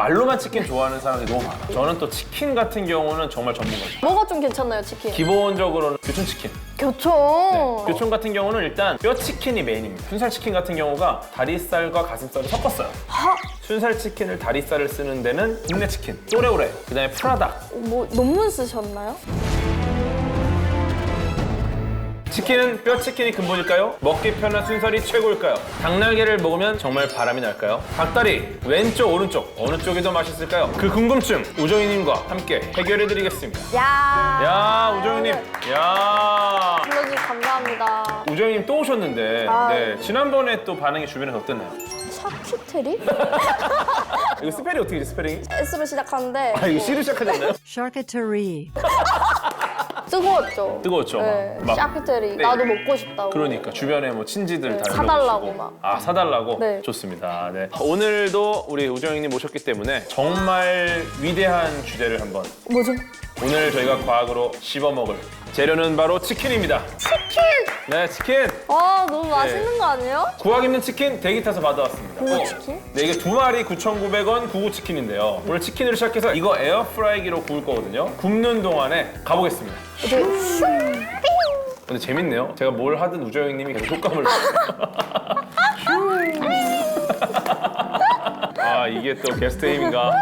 말로만 치킨 좋아하는 사람이 너무 많아. 저는 또 치킨 같은 경우는 정말 전문가죠. 뭐가 좀 괜찮나요, 치킨? 기본적으로는 교촌치킨. 교촌. 교촌 같은 경우는 일단 뼈치킨이 메인입니다. 순살치킨 같은 경우가 다리살과 가슴살을 섞었어요. 하, 순살치킨을 다리살을 쓰는 데는 국내치킨, 또레오레, 그 다음에 프라다. 뭐 논문 쓰셨나요? 치킨은 뼈치킨이 근본일까요? 먹기 편한 순살이 최고일까요? 닭날개를 먹으면 정말 바람이 날까요? 닭다리 왼쪽 오른쪽 어느 쪽이 더 맛있을까요? 그 궁금증 우정희님과 함께 해결해드리겠습니다. 야 우정희님, 야 불러주셔서 감사합니다. 우정희님 또 오셨는데 아. 네, 지난번에 또 반응이 주변에서 어땠나요? 샤큐테리? 이거 스펠이 어떻게 되지 스펠링이? S로 시작하는데 아 이거 C로 시작하셨나요? Charcuterie. 뜨거웠죠. 뜨거웠죠 네. 막. 샤큐테리. 네. 나도 먹고 싶다고. 그러니까 주변에 뭐 친지들 네, 다 사달라고 연락 막. 아 사달라고? 네. 좋습니다. 네. 오늘도 우리 우정희님 모셨기 때문에 정말 위대한 주제를 한번 뭐죠? 오늘 저희가 과학으로 씹어먹을 재료는 바로 치킨입니다. 치킨! 네 치킨 와, 너무 맛있는 거 아니에요? 구하기 힘든 치킨 대기 타서 받아왔습니다. 구우치킨? 네 이게 2마리 9,900원 구우치킨인데요. 오늘 치킨으로 시작해서 이거 에어프라이기로 구울 거거든요. 굽는 동안에 가보겠습니다. 이렇게 슝! 근데 재밌네요. 제가 뭘 하든 우정희님이 계속 효과음을 아 이게 또 게스트 힘인가?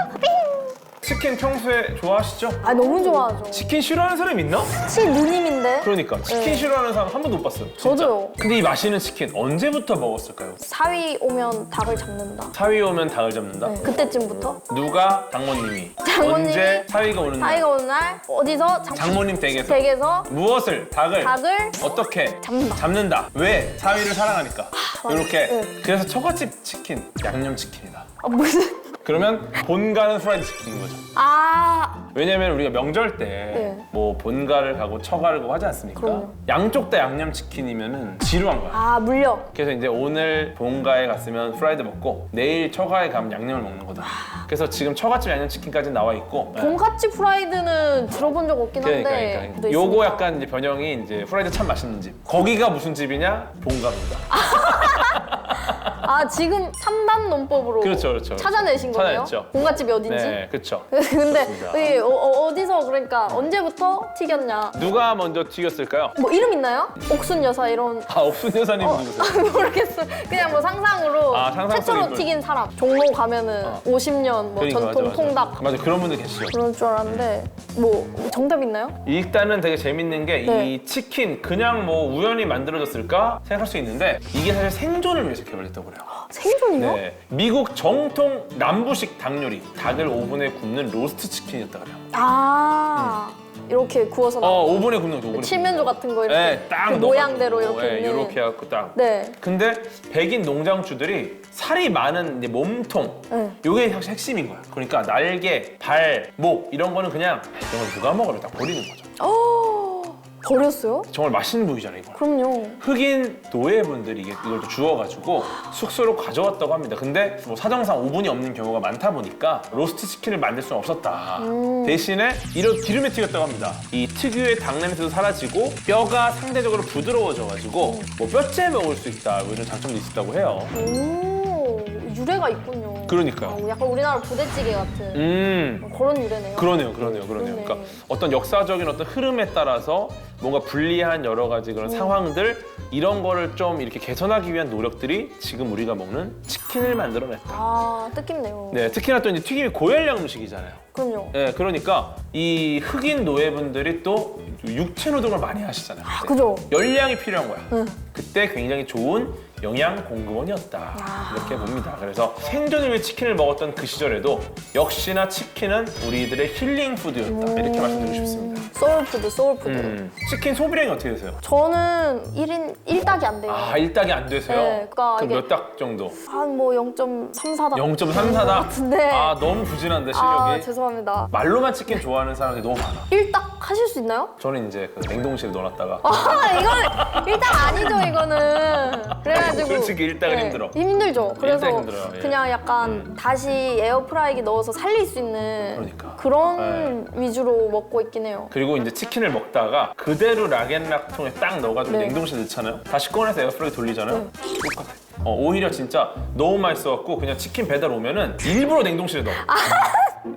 치킨 평소에 좋아하시죠? 아, 너무 좋아하죠. 치킨 싫어하는 사람 있나? 치 누님인데? 그러니까 치킨 네. 싫어하는 사람 한 번도 못 봤어요. 진짜. 저도요. 근데 이 맛있는 치킨 언제부터 먹었을까요? 사위 오면 닭을 잡는다. 사위 오면 닭을 잡는다? 네, 그때쯤부터. 누가? 장모님이. 장모님이? 언제 사위가 오는 날? 사위가 오는 날 어디서 장모님 댁에서. 댁에서 무엇을? 닭을. 어떻게 어떻게? 잡는다. 왜? 사위를 사랑하니까. 이렇게. 네. 그래서 처갓집 치킨, 양념치킨이다. 아, 무슨 그러면 본가는 프라이드 치킨인 거죠. 아, 왜냐면 우리가 명절 때 뭐 본가를 가고 처가를 가고 하지 않습니까? 그럼요. 양쪽 다 양념치킨이면은 지루한 거야. 아, 물려. 그래서 이제 오늘 본가에 갔으면 프라이드 먹고 내일 처가에 가면 양념을 먹는 거다. 그래서 지금 처갓집 양념치킨까지 나와 있고 돈까치 프라이드는 들어본 적 없긴 한데. 그러니까. 요거 약간 이제 변형이 이제 프라이드 참 맛있는 집. 거기가 무슨 집이냐? 본가입니다. 아, 지금 3단 논법으로 그렇죠, 그렇죠. 찾아내신 거예요? 찾아냈죠. 본가집이 어딘지? 네, 그렇죠. 근데 좋습니다. 이 어디서 그러니까 언제부터 튀겼냐? 누가 먼저 튀겼을까요? 뭐 이름 있나요? 옥순 여사 이런 아, 옥순 여사님 누구세요? 모르겠어. 그냥 뭐 상상으로 아, 상상 최초로 속의 인물. 튀긴 사람. 종로 가면은 50년 뭐 그러니까, 전통 맞아, 맞아. 통닭 맞아, 그런 분들 계시죠. 그런 줄 알았는데 뭐 정답 있나요? 일단은 되게 재밌는 게 이 네. 치킨 그냥 뭐 우연히 만들어졌을까 생각할 수 있는데 이게 사실 생존을 위해서 개발했다고 그래요. 생존이요? 네, 미국 정통 남부식 닭 요리, 닭을 오븐에 굽는 로스트 치킨이었다 그래요. 아 이렇게 구워서 오븐에 굽는 거, 오븐에 칠면조 같은 거 이렇게 네, 딱 그 모양대로 이렇게 있는. 이렇게 해갖고 딱. 네. 근데 백인 농장주들이 살이 많은 이제 몸통, 네. 이게 사실 핵심인 거야. 그러니까 날개, 발, 목 이런 거는 그냥 이런 걸 누가 먹어를 딱 버리는 거죠. 버렸어요? 정말 맛있는 부위잖아요, 이거. 그럼요. 흑인 노예분들이 이걸 또 주워가지고 숙소로 가져왔다고 합니다. 근데 뭐 사정상 오븐이 없는 경우가 많다 보니까 로스트 치킨을 만들 수는 없었다. 대신에 이런 기름에 튀겼다고 합니다. 이 특유의 닭 냄새도 사라지고 뼈가 상대적으로 부드러워져가지고 뭐 뼈째 먹을 수 있다 뭐 이런 장점도 있었다고 해요. 오 유래가 있군요. 그러니까요. 약간 우리나라 부대찌개 같은 그런 유래네요. 그러네요. 그러네. 그러니까 어떤 역사적인 어떤 흐름에 따라서 뭔가 불리한 여러 가지 그런 상황들 이런 거를 좀 이렇게 개선하기 위한 노력들이 지금 우리가 먹는 치킨을 만들어냈다. 아 뜻깊네요. 네, 특히나 또 이제 튀김이 고열량 음식이잖아요. 그럼요. 네, 그러니까 이 흑인 노예분들이 또 육체 노동을 많이 하시잖아요. 그때. 그죠? 열량이 필요한 거야. 그때 굉장히 좋은 영양 공급원이었다. 이렇게 봅니다. 그래서 생존을 위해 치킨을 먹었던 그 시절에도 역시나 치킨은 우리들의 힐링 푸드였다. 이렇게 말씀드리고 싶습니다. 소울푸드. 치킨 소비량이 어떻게 되세요? 저는 1인 1닭이 안 돼요. 아, 1닭이 안 되세요? 네, 그러니까 그럼 이게- 몇 닭 정도? 한 뭐 0.34닭 0.34닭? 같은데. 아, 너무 부진한데 실력이. 아, 죄송합니다. 말로만 치킨 좋아하는 사람이 너무 많아. 1닭 하실 수 있나요? 저는 이제 그 냉동실에 넣어놨다가 아, 이거는 1닭 아니죠, 이거는. 그래가지고. 솔직히 1닭은 힘들어. 힘들죠. 그래서 일단 힘들어요, 예. 그냥 약간 다시 에어프라이기 넣어서 살릴 수 있는 그러니까. 런 위주로 먹고 있긴 해요. 그리고 이제 치킨을 먹다가 그대로 락앤락통에 딱 넣어가지고 네. 냉동실에 넣잖아요. 다시 꺼내서 에어프라이기 돌리잖아요. 똑같아. 오히려 진짜 너무 맛있어갖고 그냥 치킨 배달 오면은 일부러 냉동실에 넣어.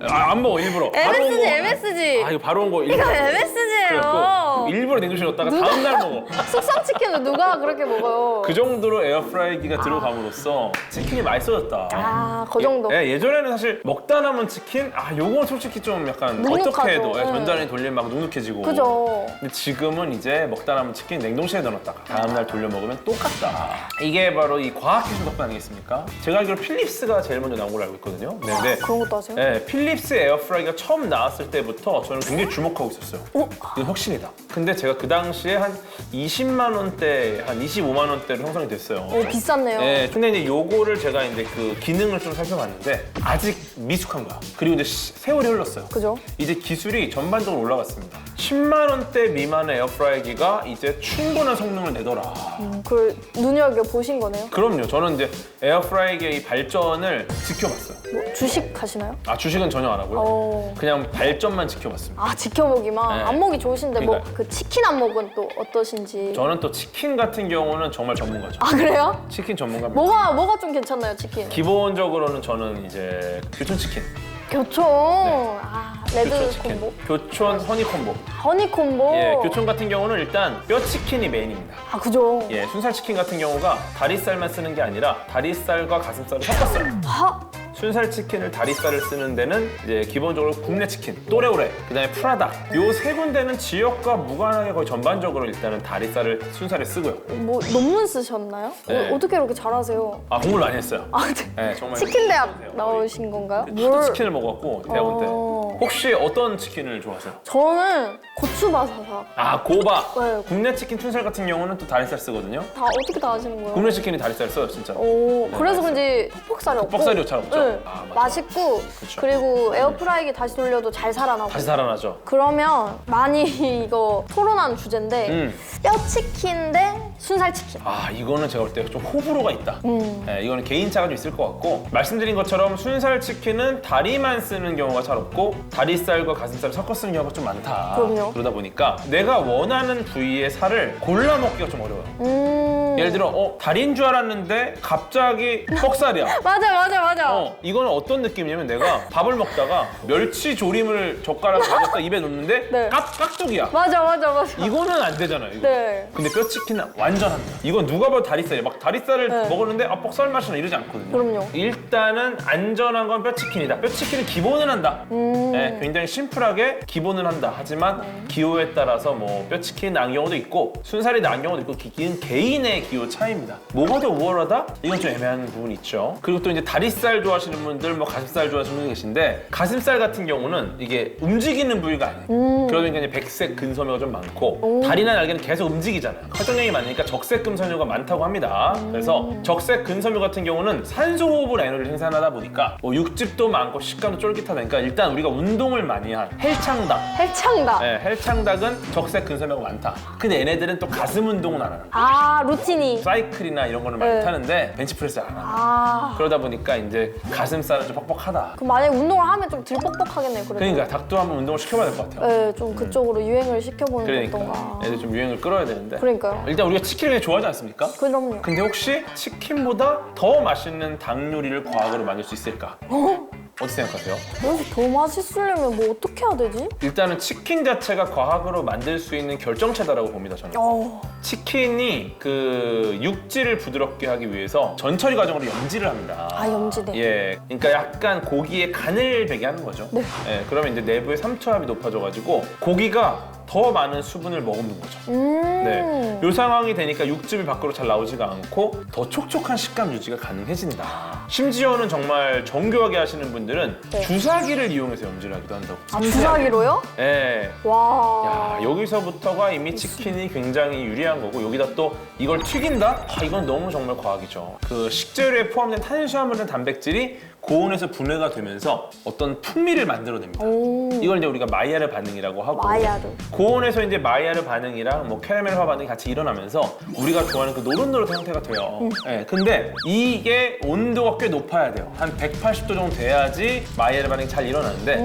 안 먹어 일부러. 바로 온 MSG, 거. MSG. 아 이거 바로 온 거 이거 일부러. MSG예요. 그래갖고 일부러 냉동실에 넣었다가 다음 날 먹어. 숙성 치킨을 누가 그렇게 먹어요? 그 정도로 에어프라이기가 들어감으로써 치킨이 맛있어졌다. 아, 그 정도. 예전에는 사실 먹다 남은 치킨, 요건 솔직히 좀 약간 눅눅하죠. 어떻게 해도 네. 전자레인지 돌리면 막 눅눅해지고. 그죠. 근데 지금은 이제 먹다 남은 치킨 냉동실에 넣어놨다가 다음날 돌려 먹으면 똑같다. 이게 바로 이 과학 기술 덕분 아니겠습니까? 제가 알기로 필립스가 제일 먼저 나온 걸로 알고 있거든요. 네, 근데 그런 것도 하세요? 네, 필립스 에어프라이기가 처음 나왔을 때부터 저는 굉장히 주목하고 있었어요. 이건 혁신이다. 근데 제가 그 당시에 한 20만 원대, 한 25만 원대로 형성이 됐어요. 오, 비쌌네요. 네, 근데 이제 요거를 제가 이제 그 기능을 좀 살펴봤는데 아직 미숙한 거야. 그리고 이제 세월이 흘렀어요. 그죠? 이제 기술이 전반적으로 올라갔습니다. 10만 원대 미만의 에어프라이기가 이제 충분한 성능을 내더라. 그걸 눈여겨 보신 거네요. 그럼요. 저는 이제 에어프라이기의 이 발전을 지켜봤어요. 뭐 주식 하시나요? 주식은 전혀 안 하고요. 그냥 발전만 지켜봤습니다. 지켜보기만. 네. 안목이 좋으신데 뭐 그러니까요. 그 치킨 안목은 또 어떠신지. 저는 또 치킨 같은 경우는 정말 전문가죠. 그래요? 치킨 전문가입니다. 뭐가 좀 괜찮나요, 치킨? 기본적으로는 저는 이제 교촌 치킨, 교촌. 레드 교촌 치킨, 콤보. 교촌 허니 콤보. 허니 콤보. 예, 교촌 같은 경우는 일단 뼈 치킨이 메인입니다. 그죠. 예, 순살 치킨 같은 경우가 다리살만 쓰는 게 아니라 다리살과 가슴살을 섞었어요. 순살 치킨을 다리살을 쓰는 데는 이제 기본적으로 국내 치킨, 또레오레, 그다음에 프라다 요 세 군데는 지역과 무관하게 거의 전반적으로 일단은 다리살을 순살에 쓰고요. 뭐 논문 쓰셨나요? 네. 어떻게 이렇게 잘하세요? 공부를 많이 했어요. 네. 네, 정말 치킨 대학 거의. 나오신 건가요? 하도 치킨을 먹었고 대학원 때. 어. 혹시 어떤 치킨을 좋아하세요? 저는 고추바사삭. 고바. 네. 국내 치킨 순살 같은 경우는 또 다리살 쓰거든요. 다 어떻게 다 아시는 거예요? 국내 치킨이 다리살 써요, 진짜. 그래서 맛있어요. 그런지 퍽퍽살이 없고 퍽퍽살이 잘 없죠? 네. 맞아. 맛있고 그쵸. 그리고 에어프라이기 다시 돌려도 잘 살아나고 다시 살아나죠. 그러면 많이 이거 토론하는 주제인데 뼈치킨 대 순살치킨. 이거는 제가 볼 때 좀 호불호가 있다. 네, 이거는 개인차가 좀 있을 것 같고 말씀드린 것처럼 순살 치킨은 다리만 쓰는 경우가 잘 없고 다리살과 가슴살을 섞어 쓰는 경우가 좀 많다. 그럼요. 그러다 보니까 내가 원하는 부위의 살을 골라 먹기가 좀 어려워요. 예를 들어 다리인 줄 알았는데 갑자기 뻑살이야. 맞아. 이거는 어떤 느낌이냐면 내가 밥을 먹다가 멸치 조림을 젓가락에 가져다 입에 넣는데 네. 깍두기야. 맞아. 이거는 안 되잖아요. 이거. 네. 근데 뼈치킨은 완전 합니다. 이건 누가 봐도 다리살이에요. 막 다리살을 네. 먹었는데 뻑살 맛이나 이러지 않거든요. 그럼요. 일단은 안전한 건 뼈치킨이다. 뼈치킨은 기본은 한다. 네, 굉장히 심플하게 기본은 한다. 하지만 기호에 따라서 뭐 뼈치킨 나은 경우도 있고 순살이 나은 경우도 있고 이건 개인의 기호 차이입니다. 뭐가 더 우월하다? 이건 좀 애매한 부분이 있죠. 그리고 또 이제 다리살 좋아하시는 분들, 뭐 가슴살 좋아하시는 분들 계신데 가슴살 같은 경우는 이게 움직이는 부위가 아니에요. 그러다 보니까 이제 백색 근섬유가 좀 많고 다리나 날개는 계속 움직이잖아요. 활동량이 많으니까 적색 근섬유가 많다고 합니다. 그래서 적색 근섬유 같은 경우는 산소 호흡을 에너지를 생산하다 보니까 뭐 육즙도 많고 식감도 쫄깃하다니까 일단 우리가 운동을 많이 한 헬창닭. 헬창다. 헬창닭은 적색 근섬유가 많다. 근데 얘네들은 또 가슴 운동은 안 하는 루틴이. 사이클이나 이런 거는 많이 네. 타는데 벤치프레스를 안 한다. 그러다 보니까 이제 가슴살은 좀 뻑뻑하다. 그럼 만약에 운동을 하면 좀 덜 뻑뻑하겠네요. 그래도. 그러니까 닭도 한번 운동을 시켜봐야 될 것 같아요. 네, 좀 그쪽으로 유행을 시켜보는 게 그러니까 어떤가. 애들 좀 유행을 끌어야 되는데 그러니까요. 일단 우리가 치킨을 굉장히 좋아하지 않습니까? 그럼요. 근데 혹시 치킨보다 더 맛있는 닭 요리를 과학으로 만들 수 있을까? 어떻게 생각하세요? 그래서 더 맛있으려면 뭐 어떻게 해야 되지? 일단은 치킨 자체가 과학으로 만들 수 있는 결정체다라고 봅니다, 저는. 치킨이 그 육질을 부드럽게 하기 위해서 전처리 과정으로 염지를 합니다. 염지네. 예, 그러니까 약간 고기에 간을 배게 하는 거죠. 네. 예, 그러면 이제 내부의 삼투압이 높아져가지고 고기가 더 많은 수분을 머금는 거죠. 네, 이 상황이 되니까 육즙이 밖으로 잘 나오지가 않고 더 촉촉한 식감 유지가 가능해진다. 심지어는 정말 정교하게 하시는 분들은 네. 주사기를 이용해서 염지를 하기도 한다고. 주사기로요? 예. 와. 여기서부터가 이미 치킨이 굉장히 유리한 거고 여기다 또 이걸 튀긴다? 이건 너무 정말 과학이죠. 그 식재료에 포함된 탄수화물이나 단백질이 고온에서 분해가 되면서 어떤 풍미를 만들어냅니다. 오. 이걸 이제 우리가 마이야르 반응이라고 하고 마이야르. 고온에서 이제 마이야르 반응이랑 뭐 캐러멜화 반응이 같이 일어나면서 우리가 좋아하는 그 노릇노릇한 형태가 돼요. 네, 근데 이게 온도가 꽤 높아야 돼요. 한 180도 정도 돼야지 마이야르 반응이 잘 일어나는데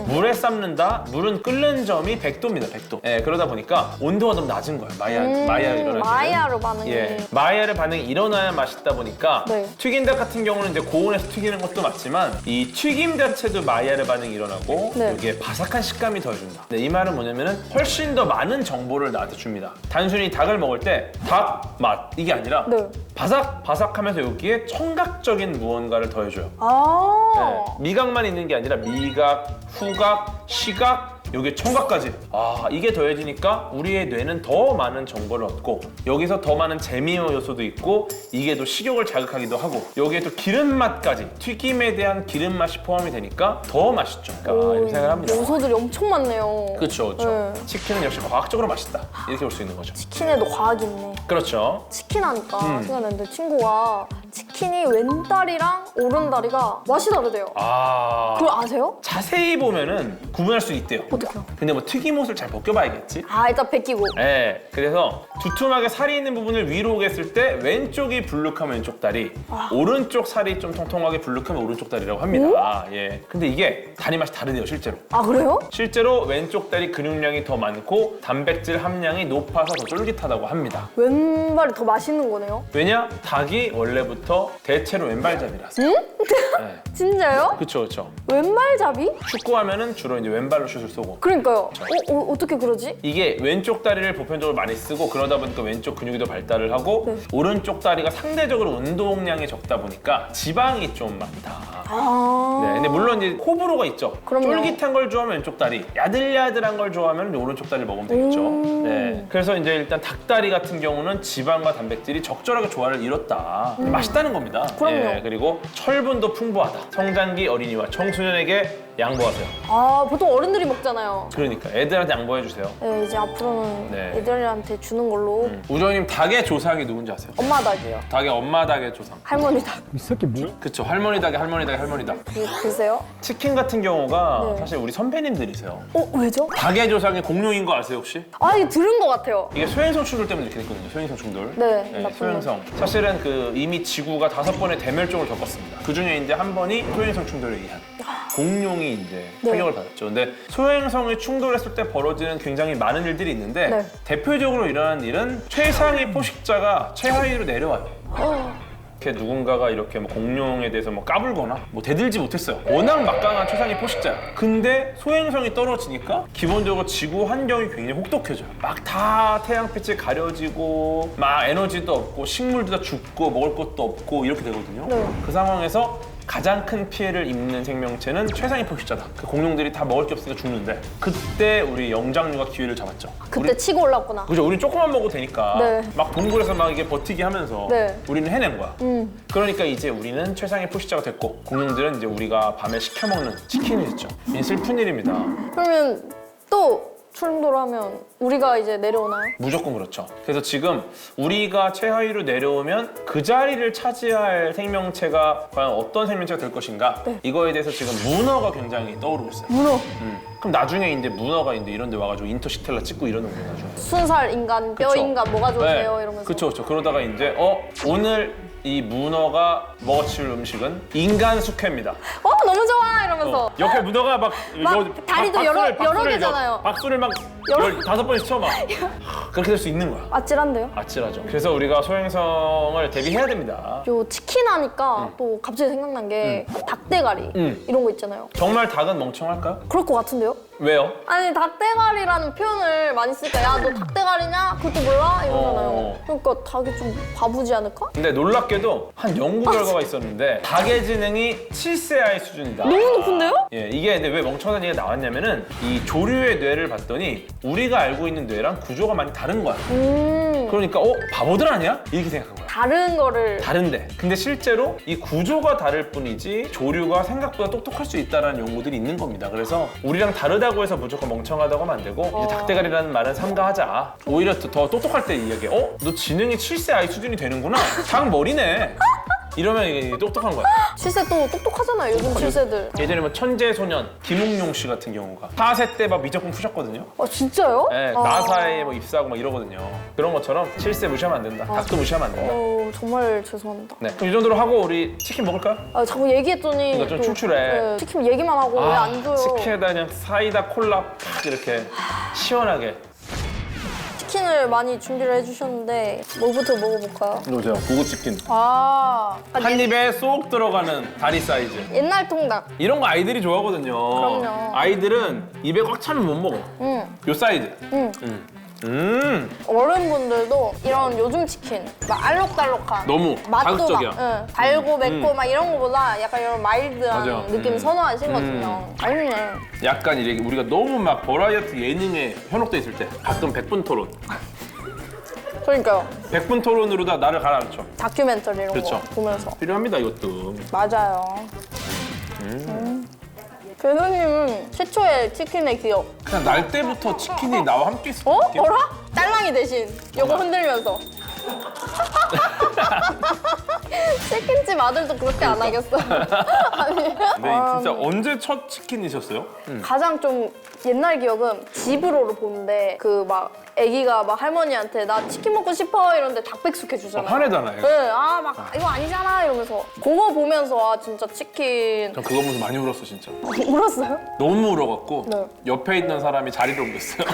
물에 삶는다? 물은 끓는 점이 100도입니다. 100도. 예, 그러다 보니까 온도가 너무 낮은 거예요. 마이야르 일어날 때는. 마이야르 반응이. 예, 마이야르 반응이 일어나야 맛있다 보니까 네. 튀긴닭 같은 경우는 이제 고온에서 튀기는 것도 맞지만 이 튀김 자체도 마이야르 반응이 일어나고 네. 이게 바삭한 식감이 더해준다. 네, 이 말은 뭐냐면은 훨씬 더 많은 정보를 나한테 줍니다. 단순히 닭을 먹을 때 닭 맛 이게 아니라 네. 바삭바삭하면서 여기에 청각적인 무언가를 더해줘요. 아. 네, 미각만 있는 게 아니라 미각, 후각, 시각, 여기 청각까지. 아, 이게 더해지니까 우리의 뇌는 더 많은 정보를 얻고 여기서 더 많은 재미와 요소도 있고 이게 또 식욕을 자극하기도 하고 여기에 또 기름 맛까지 튀김에 대한 기름 맛이 포함이 되니까 더 맛있죠. 그러니까 이렇게 생각을 합니다. 요소들이 엄청 많네요. 그렇죠, 그렇죠. 네. 치킨은 역시 과학적으로 맛있다. 이렇게 볼 수 있는 거죠. 치킨에도 과학이 있네. 그렇죠. 치킨 하니까 생각났는데 친구가 치킨이 왼다리랑 오른다리가 맛이 다르대요. 아, 그걸 아세요? 자세히 보면은 구분할 수 있대요. 어떡해요? 근데 뭐 튀김옷을 잘 벗겨봐야겠지. 아, 일단 베끼고. 네, 그래서 두툼하게 살이 있는 부분을 위로 오겠을 때 왼쪽이 불룩하면 왼쪽 다리, 오른쪽 살이 좀 통통하게 불룩하면 오른쪽 다리라고 합니다. 예. 근데 이게 다리 맛이 다르대요, 실제로. 아, 그래요? 실제로 왼쪽 다리 근육량이 더 많고 단백질 함량이 높아서 더 쫄깃하다고 합니다. 왼발이 더 맛있는 거네요. 왜냐? 닭이 원래부터 대체로 왼발잡이라서. 네. 진짜요? 그쵸, 그쵸. 왼발잡이? 축구하면은 주로 이제 왼발로 슛을 쏘고. 그러니까요. 어떻게 그러지? 이게 왼쪽 다리를 보편적으로 많이 쓰고 그러다 보니까 왼쪽 근육이 더 발달을 하고 네. 오른쪽 다리가 상대적으로 운동량이 적다 보니까 지방이 좀 많다. 아. 네, 근데 물론 이제 호불호가 있죠. 그럼요. 쫄깃한 걸 좋아하면 왼쪽 다리, 야들야들한 걸 좋아하면 이제 오른쪽 다리를 먹으면 되겠죠. 네, 그래서 이제 일단 닭다리 같은 경우는 지방과 단백질이 적절하게 조화를 이뤘다. 맛있다는 겁니다. 그럼요. 예, 그리고 철분도 풍부하다. 성장기 어린이와 청소년에게 양보하세요. 아, 보통 어른들이 먹잖아요. 그러니까 애들한테 양보해 주세요. 네, 이제 앞으로는 네. 애들한테 주는 걸로. 우정님 닭의 조상이 누군지 아세요? 엄마 닭이요. 닭의 엄마 닭의 조상. 할머니 닭. 이 새끼 뭐야? 그쵸, 할머니 닭의 할머니 닭의 할머니 닭. 글쎄요. 치킨 같은 경우가 네. 사실 우리 선배님들이세요. 왜죠? 닭의 조상이 공룡인 거 아세요 혹시? 아, 이거 들은 것 같아요. 이게 소행성 충돌 때문에 이렇게 됐거든요. 소행성 충돌. 네, 나쁜 소행성. 사실은 그 이미 지구가 5번의 대멸종을 겪었습니다. 그 중에 이제 한 번이 소행성 충돌에 의한 공룡이 이제 네. 타격을 받았죠. 근데 소행성이 충돌했을 때 벌어지는 굉장히 많은 일들이 있는데 네. 대표적으로 일어나는 일은 최상위 포식자가 최하위로 내려와요. 이렇게 누군가가 이렇게 뭐 공룡에 대해서 뭐 까불거나 뭐 대들지 못했어요. 워낙 막강한 최상위 포식자야. 근데 소행성이 떨어지니까 기본적으로 지구 환경이 굉장히 혹독해져요. 막 다 태양빛에 가려지고 막 에너지도 없고 식물도 다 죽고 먹을 것도 없고 이렇게 되거든요. 네. 그 상황에서 가장 큰 피해를 입는 생명체는 최상위 포식자다. 그 공룡들이 다 먹을 게 없으니까 죽는데 그때 우리 영장류가 기회를 잡았죠. 그때 치고 올랐구나. 그죠? 우린 조금만 먹어도 되니까 네. 막 동굴에서 막 이게 버티기 하면서 네. 우리는 해낸 거야. 그러니까 이제 우리는 최상의 포식자가 됐고 공룡들은 이제 우리가 밤에 시켜 먹는 치킨이 됐죠. 이 슬픈 일입니다. 그러면 또 충돌하면 우리가 이제 내려오나요? 무조건 그렇죠. 그래서 지금 우리가 최하위로 내려오면 그 자리를 차지할 생명체가 과연 어떤 생명체가 될 것인가? 네. 이거에 대해서 지금 문어가 굉장히 떠오르고 있어요. 문어. 그럼 나중에 이제 문어가 이제 이런 데 와가지고 인터스텔라 찍고 이러는 거예요, 나중에. 순살 인간, 뼈 그쵸. 인간 뭐가 좋으세요? 네. 이러면서. 그쵸, 그쵸. 그러다가 이제 오늘 이 문어가 먹어칠 음식은 인간 숙회입니다. 너무 좋아 이러면서. 옆에 문어가 막 다리도 여러 개잖아요. 박수를 막 15번씩 쳐 막. 그렇게 될 수 있는 거야. 아찔한데요? 아찔하죠. 그래서 우리가 소행성을 대비해야 됩니다. 요 치킨 하니까 또 갑자기 생각난 게 닭대가리 이런 거 있잖아요. 정말 닭은 멍청할까요? 그럴 것 같은데요? 왜요? 아니 닭대가리라는 표현을 많이 쓰니까 야 너 닭대가리냐? 그것도 몰라? 이러잖아요. 그러니까 닭이 좀 바보지 않을까? 근데 놀랍게도 한 연구 결과가 있었는데 닭의 지능이 7세 아이 수준이다. 너무 높은데요? 예, 이게 근데 왜 멍청한 얘기가 나왔냐면은 이 조류의 뇌를 봤더니 우리가 알고 있는 뇌랑 구조가 많이 다른 거야. 그러니까 바보들 아니야? 이렇게 생각한 거야. 다른 거를 다른데 근데 실제로 이 구조가 다를 뿐이지 조류가 생각보다 똑똑할 수 있다는 연구들이 있는 겁니다. 그래서 우리랑 다르다고 해서 무조건 멍청하다고 하면 안 되고 이제 닭대가리라는 말은 삼가하자. 오히려 더 똑똑할 때 이야기해. 너 지능이 7세 아이 수준이 되는구나. 닭 머리네. 이러면 이게 똑똑한 거야. 7세 또 똑똑하잖아요, 요즘 7세들. 예전에 뭐 천재소년 김웅용 씨 같은 경우가 4세 때 막 미적분 푸셨거든요. 아, 진짜요? 네, 나사에 뭐 입사하고 막 이러거든요. 그런 것처럼 7세 무시하면 안 된다. 닭도 무시하면 안 된다. 정말 죄송합니다. 네, 그럼 이 정도로 하고 우리 치킨 먹을까요? 아, 자꾸 얘기했더니 그러니까 좀 또, 출출해. 네, 치킨 얘기만 하고 왜 안 줘요? 치킨에다 그냥 사이다 콜라 팍 이렇게 시원하게. 치킨을 많이 준비를 해주셨는데 뭐부터 먹어볼까요? 보세요, 구구치킨. 약간 한 입에 쏙 들어가는 다리 사이즈. 옛날 통닭. 이런 거 아이들이 좋아하거든요. 그럼요. 아이들은 입에 꽉 차면 못 먹어. 요 사이즈. 어른분들도 이런 요즘 치킨 막 알록달록한 너무 맛도 자극적이야. 막 달고 맵고 막 이런 거보다 약간 이런 마일드한 맞아. 느낌 선호하시거든요. 맛있네. 약간 이렇게 우리가 너무 막 버라이어티 예능에 현혹돼 있을 때 가끔 100분 토론. 그러니까요. 100분 토론으로 다 나를 가라앉혀. 다큐멘터리 이런 그렇죠. 거 보면서. 필요합니다, 이것도. 맞아요. 교수님은 최초의 치킨의 기억. 그냥 날 때부터 치킨이 나와 함께 있었던 어? 느낌. 뭐라? 딸랑이 대신 요거 흔들면서. 치킨집 아들도 그렇게 안 하겠어. 아니. 근데 진짜 언제 첫 치킨이셨어요? 가장 좀 옛날 기억은 집으로 보는데 그 막 애기가 막 할머니한테 나 치킨 먹고 싶어 이러는데 닭백숙 해주잖아요. 화내잖아요. 네, 막 이거 아니잖아 이러면서 그거 보면서 진짜 치킨 전 그거 보면서 많이 울었어, 진짜. 울었어요? 너무 울어갖고 네. 옆에 있는 사람이 자리를 옮겼어요.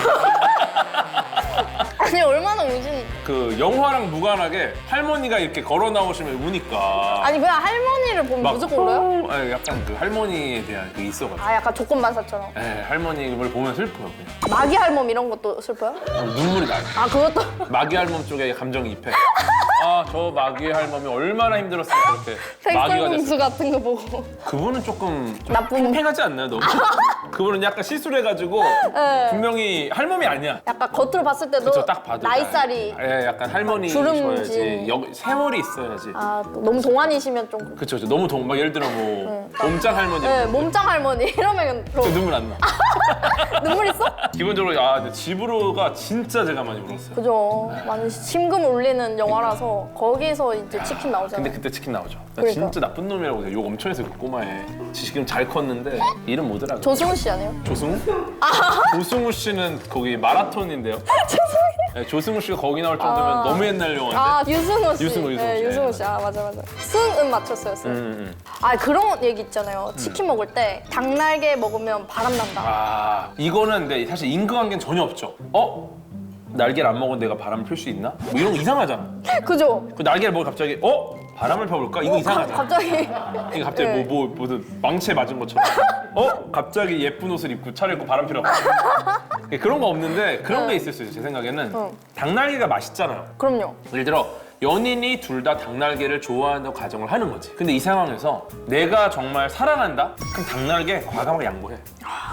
아니 얼마나 우진 그 영화랑 무관하게 할머니가 이렇게 걸어 나오시면 우니까. 아니 그냥 할머니를 보면 무조건 울어요? 아니, 약간 그 할머니에 대한 그 있어가지고. 아 약간 조건반사처럼 네, 할머니를 보면 슬퍼요, 그냥. 마기 할멈 이런 것도 슬퍼요? 눈물이 나요. 아 그것도 마기 할멈 쪽에 감정이 입해. 아, 저 마기 할멈이 얼마나 힘들었으면 그렇게 마기가 됐어. 백설공주 같은 거 보고 그분은 조금 나쁜 팽팽하지 않나요, 너무? 그분은 약간 실수를 해가지고 네. 분명히 할멈이 아니야. 약간 겉으로 봤을 때도 저 딱 봐도 나이살이 예, 약간 할머니 주름진. 줘야지. 세월이 있어야지. 또 너무 동안이시면 좀 그쵸, 너무 막 예를 들어 뭐 몸짱 할머니. 네, 몸짱 할머니 이러면 저 눈물 안 나. 눈물 있어? 기본적으로 근데 집으로가 진짜 제가 많이 울었어요. 그죠. 많이 심금 울리는 영화라서 거기서 이제 치킨 나오잖아요. 근데 그때 치킨 나오죠. 나 그러니까. 진짜 나쁜 놈이라고 내가 욕 엄청 했어요, 그 꼬마애. 지금 잘 컸는데 이름 뭐더라? 조승우 씨 아니에요? 조승우? 조승우 씨는 거기 마라톤인데요. 죄송해요. 네, 조승우 씨가 거기 나올 정도면 너무 옛날 영화인데. 유승우 씨. 유승우 네, 씨. 유승우 씨. 맞아. 승은 맞췄어요, 승. 그런 얘기 있잖아요. 치킨 먹을 때 닭날개 먹으면 바람 난다. 이거는 근데 사실 인과관계는 전혀 없죠. 날개를 안 먹은 내가 바람을 필 수 있나? 뭐 이런 거 이상하잖아. 그죠? 그 날개를 먹고 갑자기 바람을 펴볼까? 이거 이상하잖아. 갑자기. 이거 갑자기 네. 무슨 망치에 맞은 것처럼. 갑자기 예쁜 옷을 입고 차려입고 바람 피러. 그런 거 없는데 그런 게 있을 수 있어요. 제 생각에는 닭날개가 맛있잖아요. 그럼요. 예를 들어 연인이 둘 다 닭날개를 좋아하는 가정을 하는 거지. 근데 이 상황에서 내가 정말 사랑한다? 그럼 닭날개 과감하게 양보해.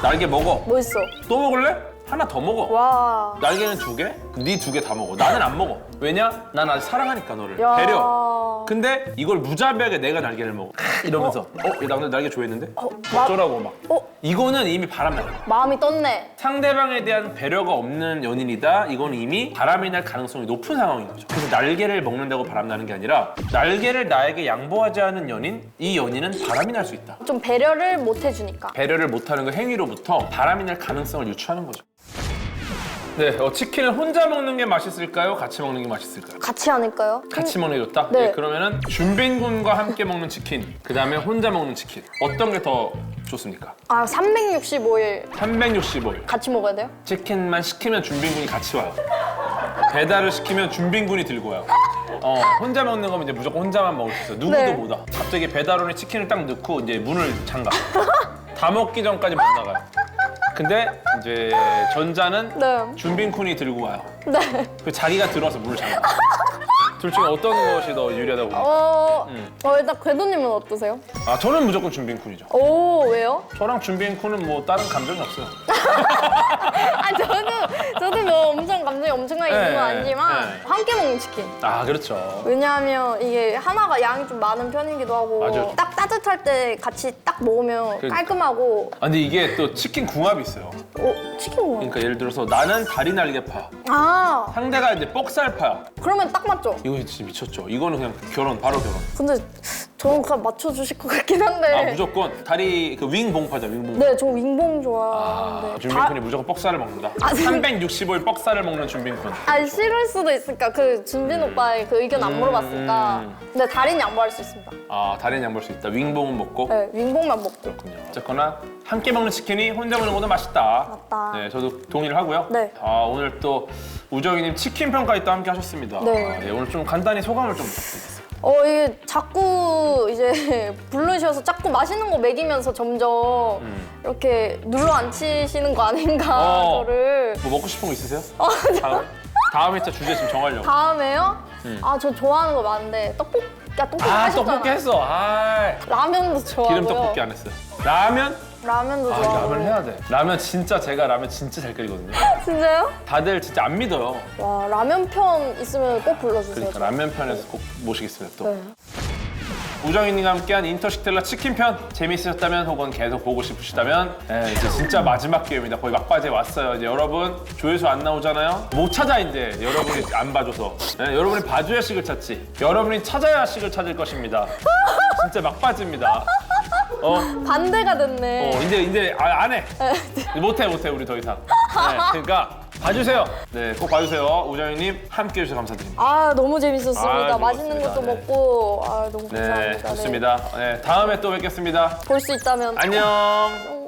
날개 먹어. 뭐 있어? 또 먹을래? 하나 더 먹어. 와. 날개는 2개? 네 2개 다 먹어. 나는 안 먹어. 왜냐? 난 아직 사랑하니까 너를. 야. 배려. 근데 이걸 무자비하게 내가 날개를 먹어. 이러면서 얘 나 오늘 날개 좋아했는데? 어쩌라고 막. 이거는 이미 바람 나요. 마음이 떴네. 상대방에 대한 배려가 없는 연인이다. 이건 이미 바람이 날 가능성이 높은 상황인 거죠. 그래서 날개를 먹는다고 바람 나는 게 아니라 날개를 나에게 양보하지 않은 연인, 이 연인은 바람이 날 수 있다. 좀 배려를 못 해주니까. 배려를 못하는 그 행위로부터 바람이 날 가능성을 유추하는 거죠. 네, 치킨을 혼자 먹는 게 맛있을까요? 같이 먹는 게 맛있을까요? 같이 하니까요? 같이 먹는 게 좋다? 네. 그러면은 준빈 군과 함께 먹는 치킨, 그 다음에 혼자 먹는 치킨. 어떤 게 더 좋습니까? 365일 365일. 같이 먹어야 돼요? 치킨만 시키면 준빈 군이 같이 와요. 배달을 시키면 준빈 군이 들고 와요. 혼자 먹는 거면 이제 무조건 혼자만 먹을 수 있어요. 누구도 네. 못 와. 갑자기 배달원이 치킨을 딱 넣고 이제 문을 잠가. 다 먹기 전까지 못 나가요. 근데 이제 전자는 네. 준빈 군이 들고 와요. 네. 그 자기가 들어와서 문을 잠가. 둘 중에 어떤 것이 더 유리하다고 봅니까? 일단 궤도님은 어떠세요? 저는 무조건 준빈 군이죠. 오, 왜요? 저랑 준빈 군은 뭐 다른 감정이 없어요. 저도 뭐 엄청 감정이 엄청나게 있는 건 네, 아니지만 네. 함께 먹는 치킨. 그렇죠. 왜냐하면 이게 하나가 양이 좀 많은 편이기도 하고 맞아요. 딱 따뜻할 때 같이 딱 먹으면 그러니까. 깔끔하고 근데 이게 또 치킨 궁합이 있어요. 치킨 먹어. 그러니까 예를 들어서 나는 다리 날개파, 아, 상대가 이제 뻑살파야. 그러면 딱 맞죠? 이거 이거 진짜 미쳤죠. 이거는 그냥 결혼, 바로 결혼. 근데 저는 그냥 맞춰주실 것 같긴 한데. 아 무조건 다리 그 윙 봉파죠, 윙 봉. 네, 저 윙봉 아, 좋아하는데. 준빈쿤이 무조건 뻑살을 먹는다. 아, 365일 뻑살을 먹는 준빈쿤. 아니 싫을 수도 있으니까 그 준빈 오빠의 그 의견 안 물어봤으니까. 근데 다리는 양보할 수 있습니다. 아, 다리는 양보할 수 있다. 윙봉은 먹고. 네, 윙봉만 먹고. 그렇군요. 어쨌거나 함께 먹는 치킨이 혼자 먹는 것보다 맛있다. 맞다. 네, 저도 동의를 하고요. 네. 아, 오늘 또 우정이님 치킨 평가에 또 함께 하셨습니다. 네. 아, 네, 오늘 좀 간단히 소감을 좀 부탁드리겠습니다. 이게 자꾸 이제 부르셔서 자꾸 맛있는 거 먹이면서 점점 이렇게 눌러 앉히시는 거 아닌가, 저를. 뭐 먹고 싶은 거 있으세요? 다음 회차 주제 좀 정하려고. 다음에요? 아, 저 좋아하는 거 많은데 떡볶이 아, 하셨잖아요. 떡볶이 했어. 아, 라면도 좋아하고요. 기름 떡볶이 안 했어요. 라면? 라면도 아, 좋아하고. 라면 해야 돼. 라면 진짜 제가 라면 진짜 잘 끓이거든요. 진짜요? 다들 진짜 안 믿어요. 와, 라면 편 있으면 꼭 불러주세요. 그러니까 라면 편에서 꼭 모시겠습니다 또. 네. 우정이님과 함께한 인터식텔라 치킨 편 재밌으셨다면 혹은 계속 보고 싶으시다면 이제 진짜 마지막 기회입니다. 거의 막바지에 왔어요. 이제 여러분 조회수 안 나오잖아요. 못 찾아 이제 여러분이 안 봐줘서. 여러분이 봐줘야 식을 찾지. 여러분이 찾아야 식을 찾을 것입니다. 진짜 막바지입니다. 반대가 됐네. 이제 안 해. 못해 우리 더 이상. 네, 그러니까 봐주세요. 네, 꼭 봐주세요. 우정이님 함께 해주셔서 감사드립니다. 아, 너무 재밌었습니다. 아, 맛있는 즐거웠습니다. 것도 네. 먹고. 아, 너무 감사합니다. 네, 좋습니다. 네, 다음에 또 뵙겠습니다. 볼 수 있다면. 안녕.